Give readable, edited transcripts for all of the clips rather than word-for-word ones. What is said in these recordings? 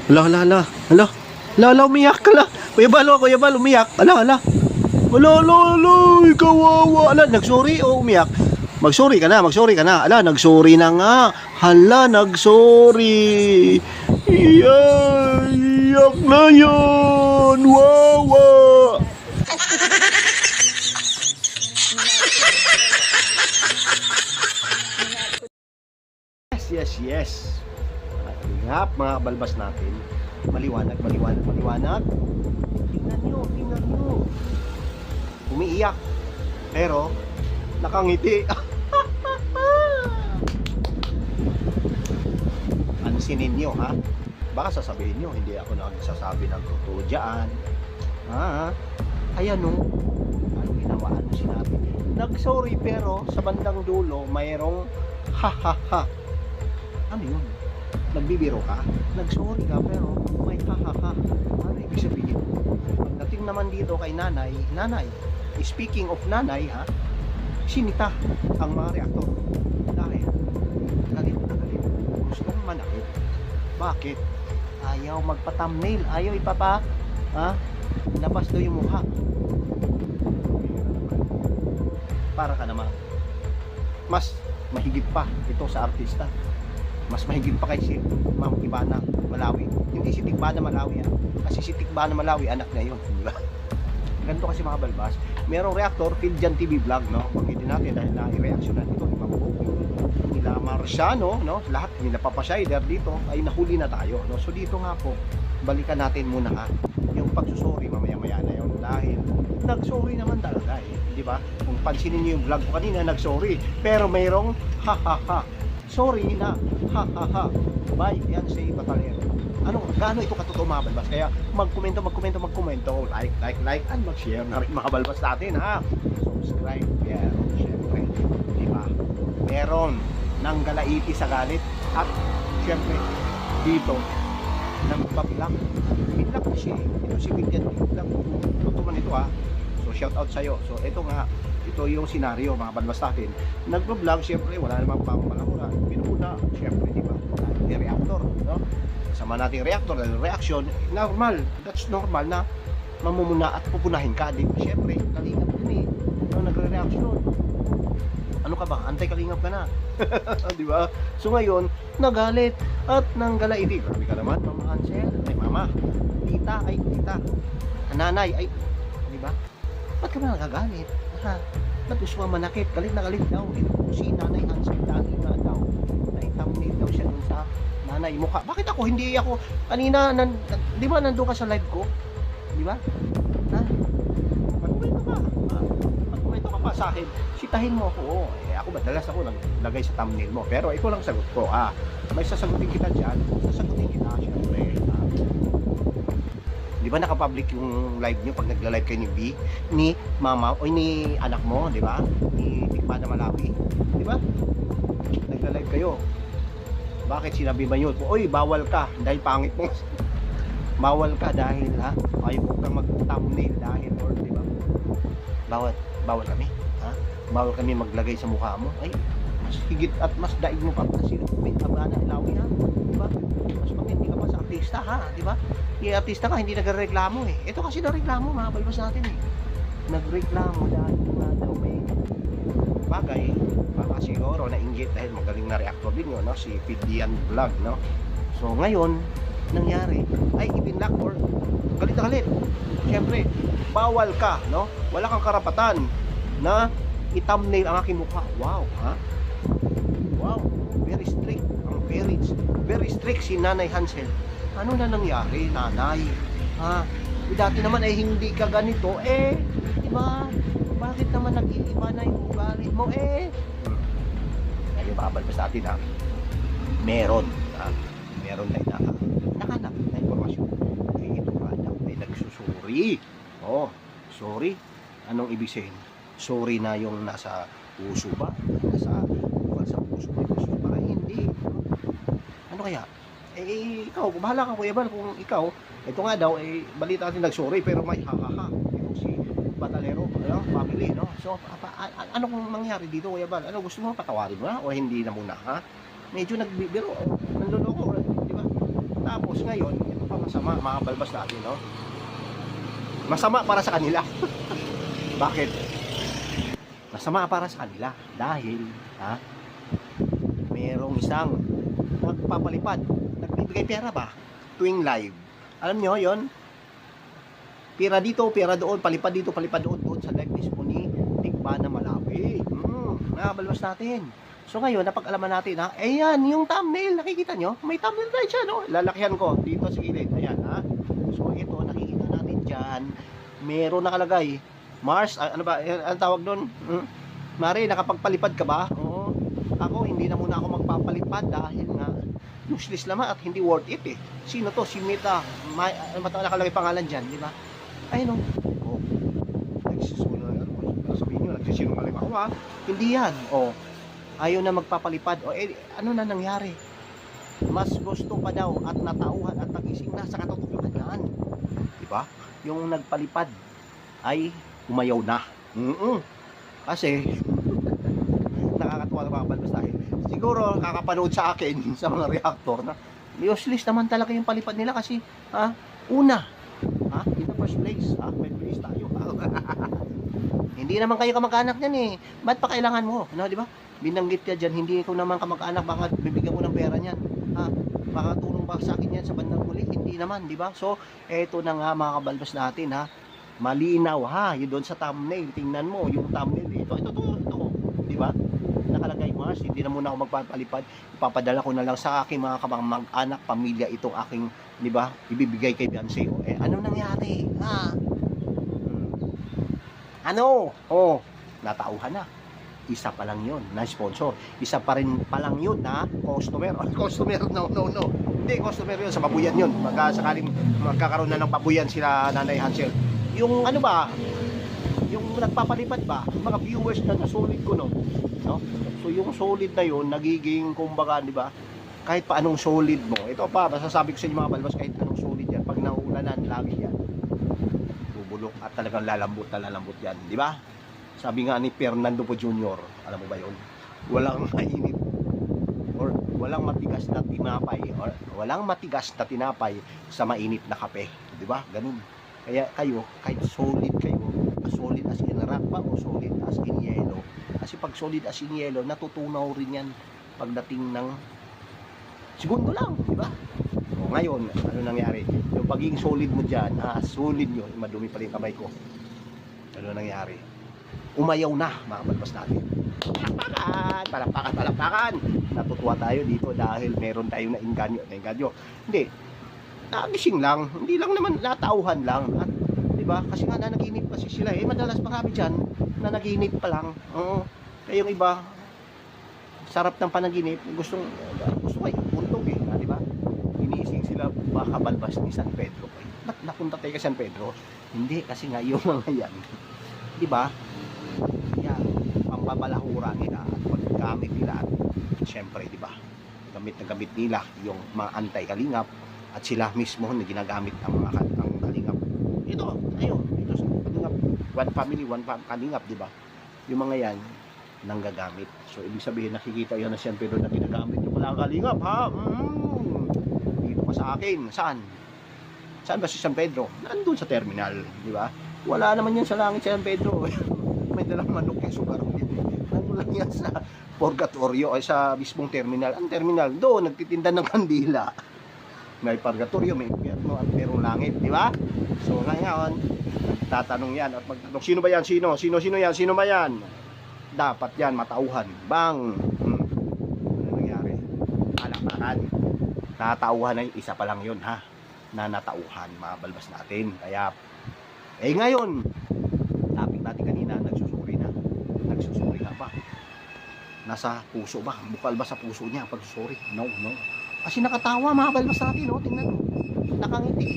Hala, umiyak ka la. Kuya Bal, umiyak. Hala. Kawawa. Hala, nagsorry o umiyak? Magsorry ka na. Hala, nagsorry na nga. Hala, nagsorry. Iyak na yan. Wawa. Yes. Kalingap, mga kabalbas natin. Maliwanag. Tingnan nyo. Umiiyak. Pero, nakangiti. Pansinin nyo, ha? Baka sasabihin nyo, hindi ako nagsasabi ng totoo dyan. Ayan, no? Anong ginawa? Ano sinabi? Nag-sorry, pero sa bandang dulo, mayroong ha. Ano yun? Nagbibiro ka? Nag-sorry ka, pero may ha. Ano ibig sabihin? Pagdating naman dito kay nanay, speaking of nanay, ha? Sinita ang mga reaktor. Dahil, galit. Gustong manakit. Bakit? Ayaw magpa-thumbnail. Ayaw labas daw yung mukha. Para ka naman. Mas mahigit pa ito sa artista. Mas mahigit pa kay si Ma'am Ibana Malawi. Hindi si Tikbana Malawi, ha? Kasi si Tikbana Malawi, anak na yun, di ba? Ganito kasi mga balbas. Merong reactor, Philjan TV vlog, no? Banggitin natin dahil na-reactionan ito ni Ma'am Boki, nila Marciano, no? Lahat nila Papasider dito ay nahuli na tayo, no? So dito nga po, balikan natin muna, ha? Yung pagsusori mamaya-maya na yun dahil nagsorry naman talaga, di ba? Kung pansinin niyo yung vlog ko kanina, nagsorry, pero mayroong ha. Sorry na ha. Bye, yan si Batalero. Gaano ito katotoo mga balbas? Kaya magkomento, like, and mag-share na rin mga balbas natin, ha? Subscribe, pero syempre, di ba? Meron ng galaiti sa galit at syempre, dito, nagbablak. Binlak na siya, ito si Philjan Vlog. Totoo man ito, ha? So, shout out sa'yo. So, ito yung senaryo mga balbas natin. Nagbo-vlog, syempre wala namang pamamalahura. Pinuuna, syempre, di ba? Yung reactor, no? Sama natin reactor dahil reaction, normal. That's normal na mamumuna at pupunahin ka, di ba? Syempre, kalingap din eh. No, nagre-reaction. Ano ka ba? Antay-kalingap ka na. Di ba? So ngayon, nagalit at nanggalaiti. Grabe ka naman, Mama Hansel. Ay, Mama. Tita. Nanay. Ay, di ba? Ba't ka ba nagagalit? Ha? Ba't gusto mo manakit? Galit na galit daw. Ito si Nanay Hansel lagi na daw. Naitamnil daw siya dun sa nanay mukha. Bakit ako? Hindi ako. Kanina, di ba nandun ka sa live ko? Di ba? Ha? Magkomento ka. Ha? Magkomento ka pa sa akin. Sitahin mo ako. Ako madalas ako naglagay sa thumbnail mo. Pero ito lang sagot ko. May sasagutin kita dyan. Sasagutin kita. Siyempre. Di ba nakapublic yung live nyo pag nagla-live kayo ni mama o ni anak mo, di ba? Ni Tikbana Malawi, di ba? Nagla-live kayo. Bakit sinabi ba yun? Oy, bawal ka dahil pangit mo. Bawal ka dahil ayaw mo kang mag-thumbnail dahil or di ba? Bawal kami, ha? Bawal kami maglagay sa mukha mo. Ay, mas higit at mas daig mo pa si Tikbana Malawi, ha? Di ba? Mas matindi ka pa sa artista, ha? Di ba? Yung artista ka, hindi nagreklamo eh. Ito kasi nagreklamo, mga balbas natin eh. Nagreklamo dahil daw may bagay. Baka siguro na-inject dahil magaling na reactor din yun, no? Si Philjan Vlog, no? So ngayon, nangyari, ay ibinlock or galit na galit. Siyempre, bawal ka, no? Wala kang karapatan na i-thumbnail ang aking mukha. Wow, ha? Wow, very strict. Very strict si Nanay Hansel. Ano na nangyari, nanay? Dati naman ay hindi ka ganito, di ba? Bakit naman nag-iiba na yung ugali mo, Ngayon, babalbas natin, ha? Meron tayo nakanap na informasyon. Ito ka daw ay nagsusuri. Sorry. Anong ibig sabihin? Sorry na yung nasa puso ba? Nasa puso ba? Hindi. Ano kaya? Ikaw, bahala ka Kuya Bal kung ikaw, ito nga daw, balita natin nag-sorry pero may ha. Ito si Batalero, family, no? So, ano kung mangyari dito Kuya Bal? Ano, gusto mo patawarin mo na o hindi na muna, ha? Medyo nagbibiro, nanloloko, di ba? Tapos ngayon, ito masama mga balbas natin, no? Masama para sa kanila. Bakit? Masama para sa kanila dahil merong isang nagpapalipad, nagbibigay pera ba tuwing live. Alam nyo yon? Pera dito, pera doon, palipad dito, palipad doon sa live mismo ni Tikbanan Malawi. Mga balbas natin. So ngayon, napag-alaman natin ayan, yung thumbnail, nakikita nyo? May thumbnail tayo dyan, no? Lalakihan ko dito sa gilid, ayan, So ito, nakikita natin dyan, meron nakalagay, Mars, ano ba, ang tawag doon? Mari, nakapagpalipad ka ba? Oo. Ako, hindi na muna ako magpapalipad dahil nga, useless naman at hindi worth it eh. Sino to? Si Meta. Nakalagay pangalan dyan, di ba? Ayun, oh. Nagsisunod, sabihin nyo, nagsisinungaling ako Hindi yan, ayaw na magpapalipad. Ano na nangyari? Mas gusto pa daw at natauhan at nagising na sa katotohanan. Diba? Yung nagpalipad ay umayaw na. Kasi nakakatuwa na mga balbas dahil siguro kakapanood sa akin sa mga reactor na useless naman talaga yung palipad nila kasi una in the first place may place tayo. Hindi naman kayo kamag-anak niyan eh. Ba't pa kailangan mo? Ano, di ba? Binanggit ka dyan, hindi ko naman kamag-anak, baka bibigyan ko ng pera niyan. Baka tulong ba sa akin yan sa bandang huli? Hindi naman, di ba? So, eto na nga mga kabalbas natin Malinaw yun doon sa thumbnail. Tingnan mo, yung thumbnail. Ito, di ba? Nakalagay Mars, hindi na muna ako magpapalipad. Ipapadala ko na lang sa aking mga kamag-anak, pamilya, itong aking, di ba? Ibibigay kay Beyonce. Ano nangyari? Ano? Natauhan na. Isa pa lang yun na sponsor. Isa pa rin pa lang yun na customer. Customer, no. Hindi, customer yun. Sa babuyan yun. Sakaling magkakaroon na ng babuyan sila Nanay Hansel. Yung ano ba? Yung nagpapalipad ba? Mga viewers na solid ko, no? So yung solid na yun, nagiging kumbaga, di ba? Kahit pa anong solid mo. Ito pa, masasabi ko sa inyo mga balbas, kahit anong solid yan. Pag naulanan, lagi yan. Bubulok at talagang lalambot yan, di ba? Sabi nga ni Fernando Po Jr., alam mo ba yun? Walang mainit or walang matigas na tinapay sa mainit na kape, di ba? Ganun. Kaya kayo, kahit solid kayo, solid as in rock ba o solid as in yellow? Kasi pag solid as in yellow, natutunaw rin yan pagdating ng segundo lang, di ba? O ngayon, ano nangyari? Yung pagiging solid mo dyan, solid yun, madumi pa rin kamay ko. Ano nangyari? Umayaw na, mga balbas natin. Palakpakan. Natutuwa tayo dito dahil meron tayong nainganyo. Hindi, nagising lang. Hindi lang naman, natauhan lang. Diba? Kasi nga nanaginip kasi sila. Madalas marami dyan, nanaginip pa lang. Kaya yung iba, sarap ng panaginip, gusto kayo, puntog diba? Iniising sila, baka balbas ni San Pedro. Ba't napunta tayo kay San Pedro? Hindi, kasi nga yung mga yan. Diba? Yan, pambabalahura nila at paggamit nila at syempre, di ba? Gamit na gamit nila yung mga anti-kalingap at sila mismo na ginagamit ang mga kalingap. Ito sa kalingap, one family, one kalingap, di ba? Yung mga yan, nanggagamit. So, ibig sabihin, nakikita yun na siyempre doon na ginagamit yung mga kalingap, Dito ka sa akin. Saan? Saan ba si San Pedro? Nandun sa terminal, di ba? Wala naman yan sa langit si San Pedro. May dalang manok yung sugar din. Ano lang yan sa purgatorio ay sa mismong terminal. Ang terminal doon nagtitinda ng kandila. May purgatorio, may impyerno at merong langit, di ba? So ngayon, tatanong yan at magtanong, sino ba yan? Sino yan? Sino ba yan? Dapat yan matauhan. Bang! Ano nangyari? Palakpakan. Natauhan ay isa pa lang yun na natauhan, mga balbas natin. Kaya ngayon, topic natin kanina, nagsusuri na ba? Nasa puso ba? Bukal ba sa puso niya pagsusuri? No. Kasi nakatawa mga balbas natin, tingnan mo. Nakangiti,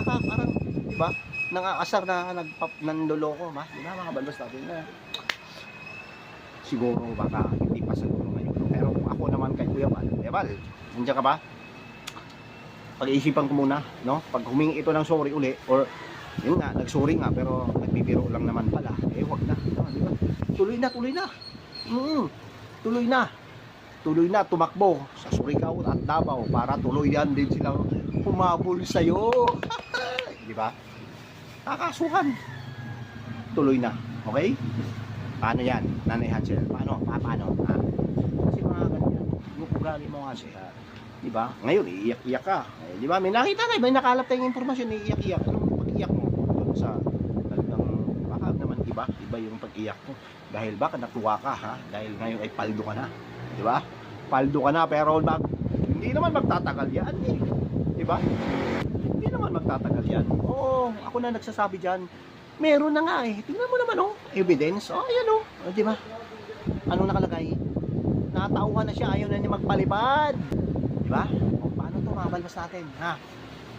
parang, di ba? Nangaasar na nandoloko, di ba mga balbas natin na siguro baka hindi pa siguro ngayon. Pero ako naman kay Kuya Val, nandiyan ka ba? Pag-iisipan ko muna, no? Pag humingi ito ng sorry uli, or yun nga, nagsorry nga, pero nagbibiro lang naman pala. Wag na. Diba? Tuloy na. Tuloy na, tumakbo sa Surigao at Davao para tuloy yan din silang humabol sa'yo. Di ba? Kakasuhan. Tuloy na. Okay? Paano yan? Nanay Hansel. Paano? Paano? Ha? Kasi mga ganyan. Yung ugali mo kasi. Ha? Di ba? Ngayon, iiyak-iyak ka. Eh, di ba? May nakita kayo. May nakalap tayong informasyon. Iiyak-iyak. Anong pag-iyak mo? Doon sa talagang baka naman iba. Iba yung pag-iyak mo. Dahil baka natuwa ka. Ha? Dahil ngayon ay paldo ka na. Di ba? Paldo ka na. Pero hindi naman magtatagal yan. Eh. Di ba? Hindi naman magtatagal yan. Oo. Ako na nagsasabi dyan. Meron na nga eh. Tingnan mo naman oh. Evidence. Oh, ayan oh. Di ba? Anong nakalagay? Natauhan na siya. Ayaw na niya magpalipad. Di ba? O, paano to mga balbas natin? Ha?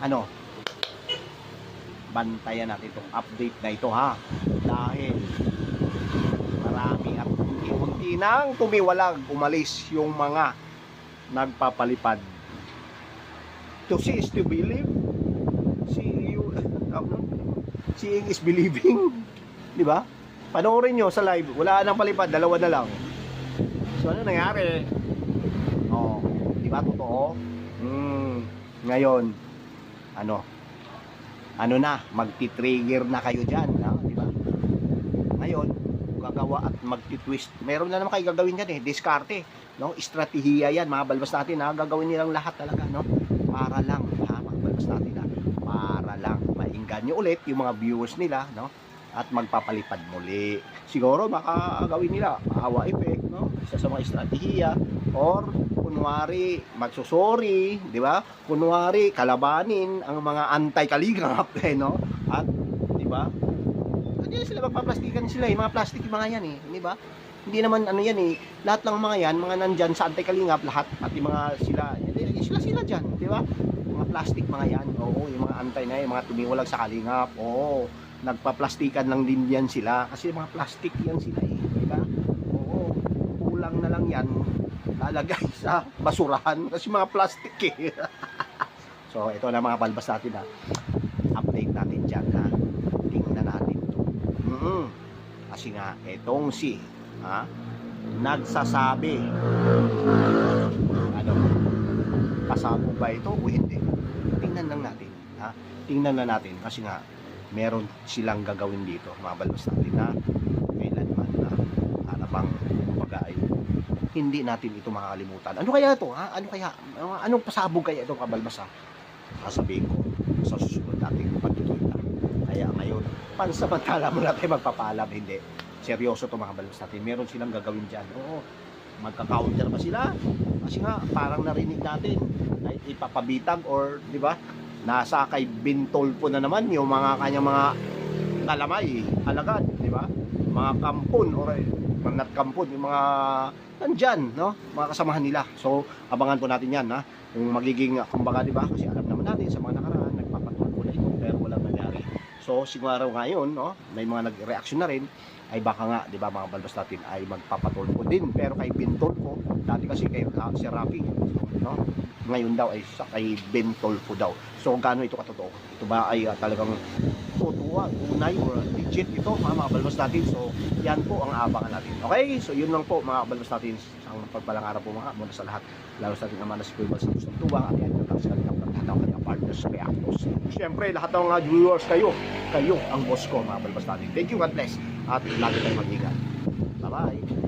Ano? Bantayan natin itong update na ito ha. Dahil marami at unti-unti nang tumiwalag, umalis yung mga nagpapalipad. To see is to believe. Seeing is believing. Di ba? Panoorin nyo sa live. Wala nang palipad. Dalawa na lang. So, ano nangyari? Oh, di ba? Totoo? Ngayon, ano na, magti-trigger na kayo dyan. No? Di ba? Ngayon, gagawa at magti-twist. Meron na naman kayo gagawin dyan eh. Diskarte. No? Estratehiya yan. Mga balbas natin ha. Gagawin nilang lahat talaga. No? Para lang. Ha? Mga balbas natin ha. Para lang maingganyo ulit yung mga viewers nila, no? At magpapalipad muli. Siguro makagawin nila awa effect, no? Isa sa mga estratehiya or kunwari magsusori, di ba? Kunwari kalabanin ang mga anti-kalingap, no? At di ba? Hindi sila magpaplastikan sila, mga plastic yung mga yan eh, di ba? Hindi naman ano yan eh. Lahat ng mga yan, mga nandyan sa anti-kalingap, lahat pati mga sila diyan, di ba? Mga plastic mga yan, oo, yung mga antay na yung mga tumiwalag sa kalingap, oo, nagpaplastikan lang din yan sila, kasi mga plastic yan sila eh, diba? Oo, kulang na lang yan, lalagay sa basurahan, kasi mga plastic eh. So, ito na mga balbas natin ha, update natin dyan ha, tingnan natin ito. Kasi nga, etong nagsasabi, pasabog ba ito o hindi? Tingnan lang natin, ha? Tingnan na natin kasi nga meron silang gagawin dito, mga balbas natin na kailanman na para bang kumbaga ay hindi natin ito makakalimutan. Ano kaya ito, ha? Ano kaya? Anong pasabog kaya ito, mga balbas, ha? Sasabihin ko sa susunod natin pagtutuloy. Kaya ngayon, pansamantala mo natin magpapaalam, hindi. Seryoso to mga balbas natin. Meron silang gagawin dyan. Oo. Magka-counter ba sila? Kasi nga parang narinig natin ay ipapabitag or di ba nasa kay Bintolpo na naman yung mga kanyang mga kalamay alagad, di ba? Mga kampon or not kampon, yung mga nandyan, no? Mga kasamahan nila. So abangan po natin yan, ha? Kung magiging kumbaga, di ba? Kasi alam naman natin sa mga nakaraan nagpapatuloy na ito pero walang nangyari. So siguro ngayon, no? May mga nag-reaction na rin ay baka nga, di ba, mga balbas natin ay magpapatulpo din. Pero kay Bintolpo, dati kasi kay si Rafi, no? Ngayon daw ay sa kay Bintolpo daw. So gaano ito katotoo? Ito ba ay talagang totoo, tunay or legit ito, mga balbas natin? So yan po ang abangan natin. Okay? So yun lang po mga balbas natin. Ang pagpalang araw po mga muna sa lahat. Lalo sa ating ama na si Kuya Bal Santos ng Tuwang at yan yung sa kanyang lahat ng kanyang partners sa reactors. Siyempre, lahat ng mga viewers kayo ang boss ko, mga balbas natin. Thank you, God bless. At lagi tayong mag-ingat. Bye-bye.